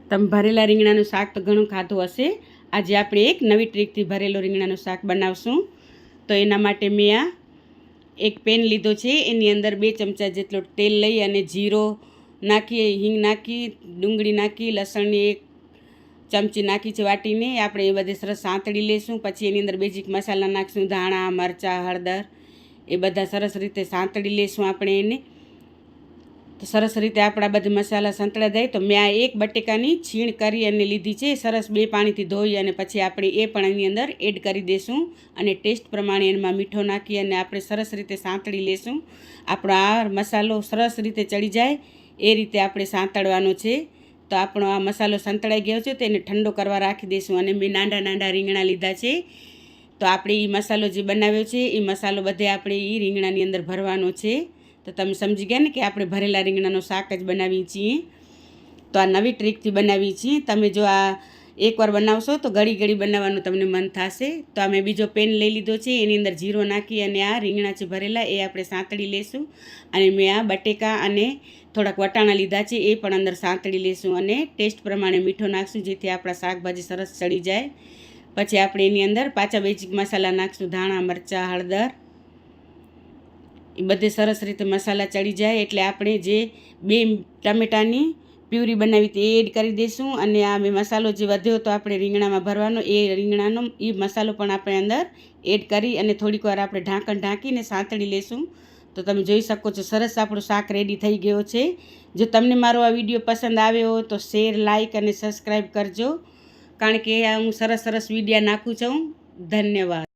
તમે ભરેલા રીંગણાનું શાક તો ઘણું ખાધું હશે. આજે આપણે એક નવી ટ્રીકથી ભરેલું રીંગણાનું શાક બનાવશું. તો એના માટે મેં આ એક પેન લીધો છે. એની અંદર 2 ચમચા જેટલો તેલ લઈ અને જીરો નાખી, હિંગ નાખી, ડુંગળી નાખી, લસણની 1 ચમચી નાખી છે વાટીને. આપણે એ બધે સરસ સાંતળી લઈશું. પછી એની અંદર બેઝિક મસાલા નાખીશું, ધાણા, મરચાં, હળદર, એ બધા સરસ રીતે સાંતળી લઈશું આપણે એને. તો સરસ રીતે આપણા બધા મસાલા સંતળાઈ જાય તો મેં આ 1 બટેકાની છીણ કરી અને લીધી છે. સરસ 2 પાણીથી ધોઈ અને પછી આપણે એ પણ એની અંદર એડ કરી દઈશું અને ટેસ્ટ પ્રમાણે એમાં મીઠો નાખી અને આપણે સરસ રીતે સાંતળી લઈશું. આપણો આ મસાલો સરસ રીતે ચડી જાય એ રીતે આપણે સાંતળવાનો છે. તો આપણો આ મસાલો સંતળાઈ ગયો છે તો એને ઠંડો કરવા રાખી દઈશું. અને મેં નાના રીંગણા લીધા છે. તો આપણે એ મસાલો જે બનાવ્યો છે એ મસાલો બધે આપણે એ રીંગણાની અંદર ભરવાનો છે. તો તમે સમજી ગયા ને કે આપણે ભરેલા રીંગણાનો શાક જ બનાવીએ છીએ. તો આ નવી ટ્રીકથી બનાવીએ છીએ. તમે જો આ એકવાર બનાવશો તો ઘડી બનાવવાનું તમને મન થશે. તો આ મેં બીજો પેન લઈ લીધો છે. એની અંદર જીરો નાખી અને આ રીંગણા છે ભરેલા એ આપણે સાંતળી લઈશું. અને મેં આ બટેકા અને થોડાક વટાણા લીધા છે એ પણ અંદર સાંતળી લઈશું અને ટેસ્ટ પ્રમાણે મીઠો નાખશું જેથી આપણા શાકભાજી સરસ ચડી જાય. પછી આપણે એની અંદર પાછા બેઝિક મસાલા નાખશું, ધાણા, મરચાં, હળદર, એ બધે સરસ રીતે મસાલા ચડી જાય એટલે આપણે જે 2 ટામેટાની પ્યુરી બનાવી હતી એ એડ કરી દઈશું. અને આ મેં મસાલો જે વધ્યો તો આપણે રીંગણામાં ભરવાનો એ રીંગણાનો એ મસાલો પણ આપણે અંદર એડ કરી અને થોડીક વાર આપણે ઢાંકણ ઢાંકીને સાંતળી લઈશું. તો તમે જોઈ શકો છો સરસ આપણું શાક રેડી થઈ ગયો છે. જો તમને મારો આ વિડીયો પસંદ આવ્યો હોય તો શેર, લાઇક અને સબસ્ક્રાઈબ કરજો, કારણ કે હું સરસ વિડીયો નાખું છું. ધન્યવાદ.